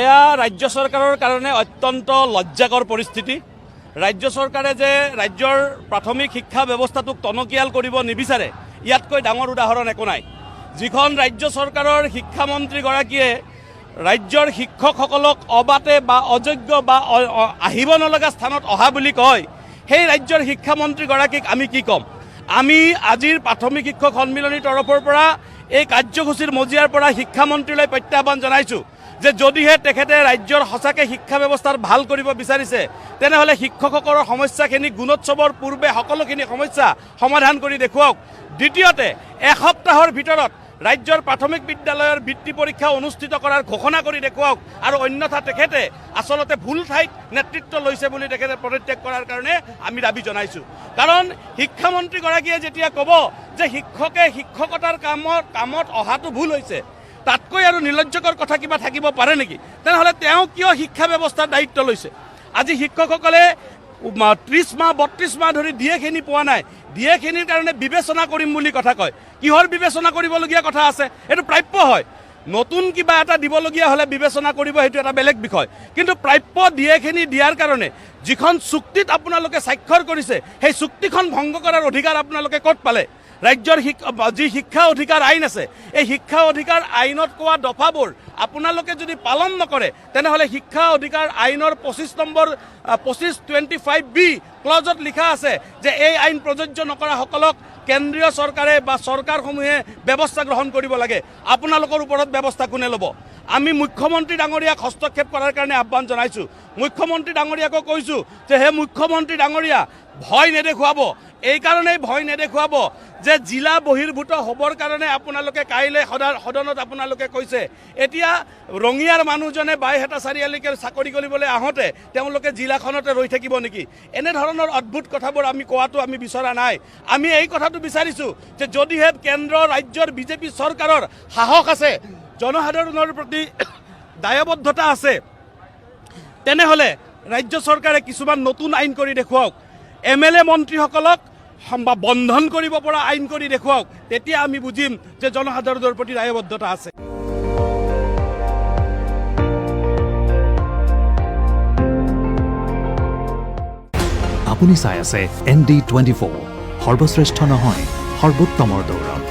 এয়া ৰাজ্য চৰকাৰৰ কাৰণে অত্যন্ত লজ্জাকৰ পৰিস্থিতি। ৰাজ্য চৰকাৰে যে ৰাজ্যৰ প্ৰাথমিক শিক্ষা ব্যৱস্থাটোক টনকিয়াল কৰিব নিবিচাৰে, ইয়াতকৈ ডাঙৰ উদাহৰণ একো নাই। যিখন ৰাজ্য চৰকাৰৰ শিক্ষামন্ত্ৰীগৰাকীয়ে ৰাজ্যৰ শিক্ষকসকলক অবাতে বা অযোগ্য বা আহিব নলগা স্থানত অহা বুলি কয়, সেই ৰাজ্যৰ শিক্ষামন্ত্ৰীগৰাকীক আমি কি ক'ম? আমি আজিৰ প্ৰাথমিক শিক্ষক সন্মিলনীৰ তৰফৰ পৰা এই কাৰ্যসূচীৰ মজিয়াৰ পৰা শিক্ষামন্ত্ৰীলৈ প্ৰত্যাহ্বান জনাইছোঁ যে যদিহে তেখেতে ৰাজ্যৰ সঁচাকৈ শিক্ষা ব্যৱস্থাৰ ভাল কৰিব বিচাৰিছে, তেনেহ'লে শিক্ষকসকলৰ সমস্যাখিনি গুণোৎসৱৰ পূৰ্বে সকলোখিনি সমস্যা সমাধান কৰি দেখুৱাওক। দ্বিতীয়তে, এসপ্তাহৰ ভিতৰত ৰাজ্যৰ প্ৰাথমিক বিদ্যালয়ৰ বৃত্তি পৰীক্ষা অনুষ্ঠিত কৰাৰ ঘোষণা কৰি দেখুৱাওক, আৰু অন্যথা তেখেতে আচলতে ভুল ঠাইত নেতৃত্ব লৈছে বুলি তেখেতে পদত্যাগ কৰাৰ কাৰণে আমি দাবী জনাইছোঁ। কাৰণ শিক্ষামন্ত্ৰীগৰাকীয়ে যেতিয়া ক'ব যে শিক্ষকে শিক্ষকতাৰ কামত অহাটো ভুল হৈছে, তাতকৈ আৰু নিৰ্লজ্জকৰ কথা কিবা থাকিব পাৰে নেকি? তেনেহ'লে তেওঁ কিয় শিক্ষা ব্যৱস্থাৰ দায়িত্ব লৈছে? আজি শিক্ষকসকলে 30 মাহ 32 মাহ ধৰি ডিএখিনি পোৱা নাই, ডিএখিনিৰ কাৰণে বিবেচনা কৰিম বুলি কথা কয়। কিহৰ বিবেচনা কৰিবলগীয়া কথা আছে? এইটো প্ৰাপ্য হয়। নতুন কিবা এটা দিবলগীয়া হ'লে বিবেচনা কৰিব, সেইটো এটা বেলেগ বিষয়। কিন্তু প্ৰাপ্য ডিএখিনি দিয়াৰ কাৰণে যিখন চুক্তিত আপোনালোকে স্বাক্ষৰ কৰিছে, সেই চুক্তিখন ভংগ কৰাৰ অধিকাৰ আপোনালোকে ক'ত পালে? ৰাজ্যৰ যি শিক্ষা অধিকাৰ আইন আছে, এই শিক্ষা অধিকাৰ আইনত কোৱা দফাবোৰ আপোনালোকে যদি পালন নকৰে, তেনেহ'লে শিক্ষা অধিকাৰ আইনৰ 25B ক্লজত লিখা আছে যে এই আইন প্ৰযোজ্য নকৰাসকলক কেন্দ্ৰীয় চৰকাৰে বা চৰকাৰসমূহে ব্যৱস্থা গ্ৰহণ কৰিব লাগে। আপোনালোকৰ ওপৰত ব্যৱস্থা কোনে ল'ব? আমি মুখ্যমন্ত্ৰী ডাঙৰীয়াক হস্তক্ষেপ কৰাৰ কাৰণে আহ্বান জনাইছোঁ। মুখ্যমন্ত্ৰী ডাঙৰীয়াকো কৈছোঁ যে হে মুখ্যমন্ত্ৰী ডাঙৰীয়া, ভয় নেদেখুৱাব। এইকাৰণেই ভয় নেদেখুৱাব যে জিলা বহিৰ্ভূত হ'বৰ কাৰণে আপোনালোকে কাইলৈ সদনত আপোনালোকে কৈছে। এতিয়া ৰঙিয়াৰ মানুহজনে বাইহাটা চাৰিআলিকে চাকৰি কৰিবলৈ আহোঁতে তেওঁলোকে জিলাখনতে ৰৈ থাকিব নেকি? এনেধৰণৰ অদ্ভুত কথাবোৰ আমি কোৱাটো আমি বিচৰা নাই। আমি এই কথাটো বিচাৰিছোঁ যে যদিহে কেন্দ্ৰ ৰাজ্যৰ বিজেপি চৰকাৰৰ সাহস আছে, জনসাধাৰণৰ প্ৰতি দায়বদ্ধতা আছে, তেনেহ'লে ৰাজ্য চৰকাৰে কিছুমান নতুন আইন কৰি দেখুৱাওক। MLA মন্ত্ৰীসকলক বন্ধন কৰিব পৰা আইন কৰি দেখুৱাওক। তেতিয়া আমি বুজিম যে জনসাধাৰণৰ প্ৰতি দায়বদ্ধতা আছে। আপুনি চাই আছে ND24, সৰ্বশ্ৰেষ্ঠ নহয় সৰ্বোত্তমৰ দৌৰ।